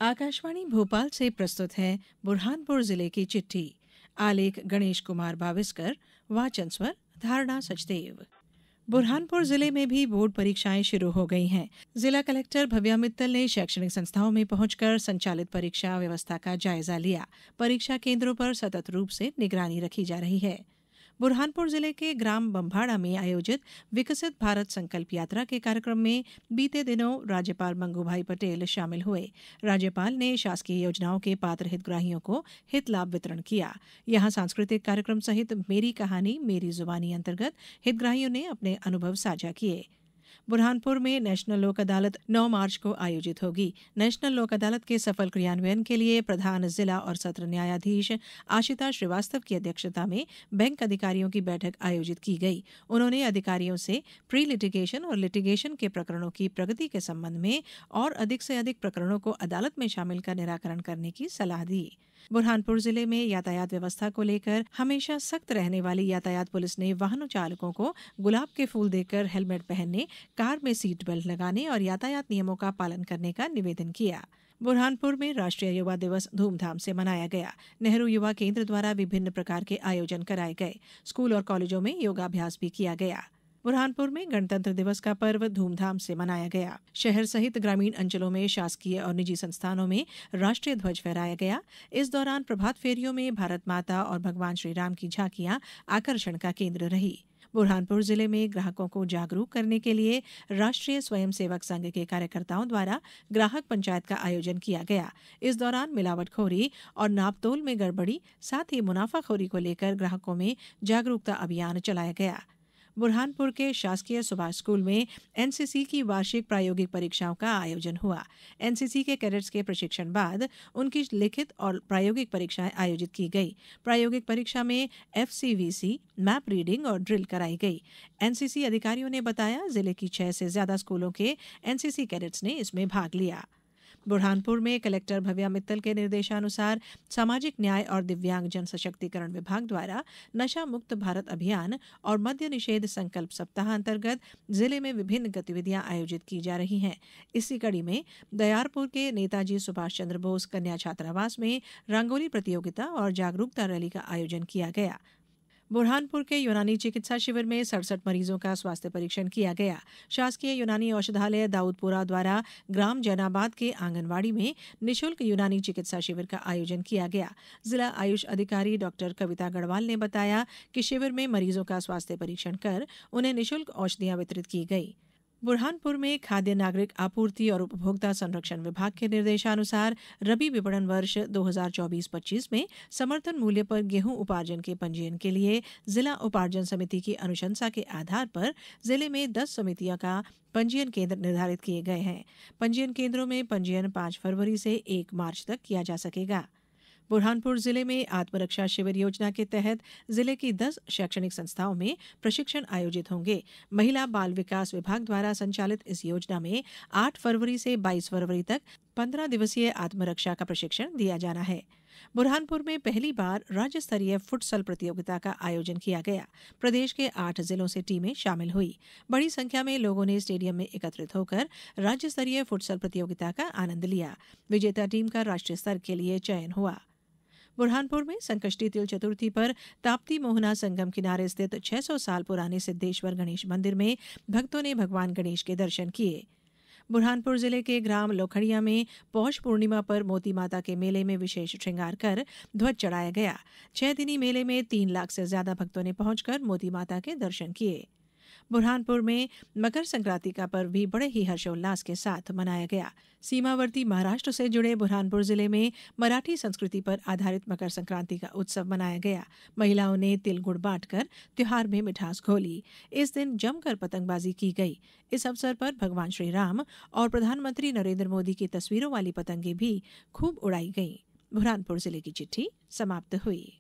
आकाशवाणी भोपाल से प्रस्तुत है बुरहानपुर जिले की चिट्ठी। आलेख गणेश कुमार बाविस्कर, वाचन स्वर धारणा सचदेव। बुरहानपुर जिले में भी बोर्ड परीक्षाएं शुरू हो गई हैं। जिला कलेक्टर भव्या मित्तल ने शैक्षणिक संस्थाओं में पहुंचकर संचालित परीक्षा व्यवस्था का जायजा लिया। परीक्षा केंद्रों पर सतत रूप से निगरानी रखी जा रही है। बुरहानपुर जिले के ग्राम बम्भाड़ा में आयोजित विकसित भारत संकल्प यात्रा के कार्यक्रम में बीते दिनों राज्यपाल मंगूभाई पटेल शामिल हुए। राज्यपाल ने शासकीय योजनाओं के पात्र हितग्राहियों को हित लाभ वितरण किया। यहां सांस्कृतिक कार्यक्रम सहित मेरी कहानी मेरी जुबानी अंतर्गत हितग्राहियों ने अपने अनुभव साझा किए। बुरहानपुर में नेशनल लोक अदालत 9 मार्च को आयोजित होगी। नेशनल लोक अदालत के सफल क्रियान्वयन के लिए प्रधान जिला और सत्र न्यायाधीश आशिता श्रीवास्तव की अध्यक्षता में बैंक अधिकारियों की बैठक आयोजित की गई। उन्होंने अधिकारियों से प्री लिटिगेशन और लिटिगेशन के प्रकरणों की प्रगति के संबंध में और अधिक से अधिक प्रकरणों को अदालत में शामिल कर निराकरण करने की सलाह दी। बुरहानपुर जिले में यातायात व्यवस्था को लेकर हमेशा सख्त रहने वाली यातायात पुलिस ने वाहनों चालकों को गुलाब के फूल देकर हेलमेट पहनने, कार में सीट बेल्ट लगाने और यातायात नियमों का पालन करने का निवेदन किया। बुरहानपुर में राष्ट्रीय युवा दिवस धूमधाम से मनाया गया। नेहरू युवा केंद्र द्वारा विभिन्न प्रकार के आयोजन कराए गए। स्कूल और कॉलेजों में योगाभ्यास भी किया गया। बुरहानपुर में गणतंत्र दिवस का पर्व धूमधाम से मनाया गया। शहर सहित ग्रामीण अंचलों में शासकीय और निजी संस्थानों में राष्ट्रीय ध्वज फहराया गया। इस दौरान प्रभात फेरियों में भारत माता और भगवान श्री राम की झांकियां आकर्षण का केंद्र रही। बुरहानपुर जिले में ग्राहकों को जागरूक करने के लिए राष्ट्रीय स्वयंसेवक संघ के कार्यकर्ताओं द्वारा ग्राहक पंचायत का आयोजन किया गया। इस दौरान मिलावटखोरी और नापतोल में गड़बड़ी, साथ ही मुनाफाखोरी को लेकर ग्राहकों में जागरूकता अभियान चलाया गया। बुरहानपुर के शासकीय सुभाष स्कूल में एनसीसी की वार्षिक प्रायोगिक परीक्षाओं का आयोजन हुआ। एनसीसी के कैडेट्स के प्रशिक्षण बाद उनकी लिखित और प्रायोगिक परीक्षाएं आयोजित की गई। प्रायोगिक परीक्षा में एफसीवीसी, मैप रीडिंग और ड्रिल कराई गई। एनसीसी अधिकारियों ने बताया, जिले की 6 से ज्यादा स्कूलों के एनसीसी कैडेट्स ने इसमें भाग लिया। बुरहानपुर में कलेक्टर भव्या मित्तल के निर्देशानुसार सामाजिक न्याय और दिव्यांग जन सशक्तिकरण विभाग द्वारा नशा मुक्त भारत अभियान और मद्य निषेध संकल्प सप्ताह अंतर्गत जिले में विभिन्न गतिविधियां आयोजित की जा रही हैं। इसी कड़ी में दयारपुर के नेताजी सुभाष चंद्र बोस कन्या छात्रावास में रंगोली प्रतियोगिता और जागरूकता रैली का आयोजन किया गया। बुरहानपुर के यूनानी चिकित्सा शिविर में 67 मरीजों का स्वास्थ्य परीक्षण किया गया। शासकीय यूनानी औषधालय दाऊदपुरा द्वारा ग्राम जैनाबाद के आंगनवाड़ी में निशुल्क यूनानी चिकित्सा शिविर का आयोजन किया गया। जिला आयुष अधिकारी डॉक्टर कविता गढ़वाल ने बताया कि शिविर में मरीजों का स्वास्थ्य परीक्षण कर उन्हें निशुल्क औषधियां वितरित की गई। बुरहानपुर में खाद्य नागरिक आपूर्ति और उपभोक्ता संरक्षण विभाग के निर्देशानुसार रबी विपणन वर्ष 2024-25 में समर्थन मूल्य पर गेहूं उपार्जन के पंजीयन के लिए जिला उपार्जन समिति की अनुशंसा के आधार पर जिले में 10 समितियों का पंजीयन केंद्र निर्धारित किए गए हैं। पंजीयन केंद्रों में पंजीयन 5 फरवरी से 1 मार्च तक किया जा सकेगा। बुरहानपुर जिले में आत्मरक्षा शिविर योजना के तहत जिले की 10 शैक्षणिक संस्थाओं में प्रशिक्षण आयोजित होंगे। महिला बाल विकास विभाग द्वारा संचालित इस योजना में 8 फरवरी से 22 फरवरी तक 15 दिवसीय आत्मरक्षा का प्रशिक्षण दिया जाना है। बुरहानपुर में पहली बार राज्य स्तरीय फुटसल प्रतियोगिता का आयोजन किया गया। प्रदेश के 8 जिलों से टीमें शामिल हुई। बड़ी संख्या में लोगों ने स्टेडियम में एकत्रित होकर राज्य स्तरीय फुटसल प्रतियोगिता का आनंद लिया। विजेता टीम का राष्ट्रीय स्तर के लिए चयन हुआ। बुरहानपुर में संकष्टी तिल चतुर्थी पर ताप्ती मोहना संगम किनारे स्थित 600 साल पुराने सिद्धेश्वर गणेश मंदिर में भक्तों ने भगवान गणेश के दर्शन किए। बुरहानपुर जिले के ग्राम लोखड़िया में पौष पूर्णिमा पर मोती माता के मेले में विशेष श्रृंगार कर ध्वज चढ़ाया गया। 6 दिनी मेले में 3 लाख से ज्यादा भक्तों ने पहुंचकर मोती माता के दर्शन किए। बुरहानपुर में मकर संक्रांति का पर्व भी बड़े ही हर्षोल्लास के साथ मनाया गया। सीमावर्ती महाराष्ट्र से जुड़े बुरहानपुर जिले में मराठी संस्कृति पर आधारित मकर संक्रांति का उत्सव मनाया गया। महिलाओं ने तिल गुड़ बांटकर त्योहार में मिठास घोली। इस दिन जमकर पतंगबाजी की गई। इस अवसर पर भगवान श्री राम और प्रधानमंत्री नरेंद्र मोदी की तस्वीरों वाली पतंगें भी खूब उड़ाई गईं। बुरहानपुर जिले की चिट्ठी समाप्त हुई।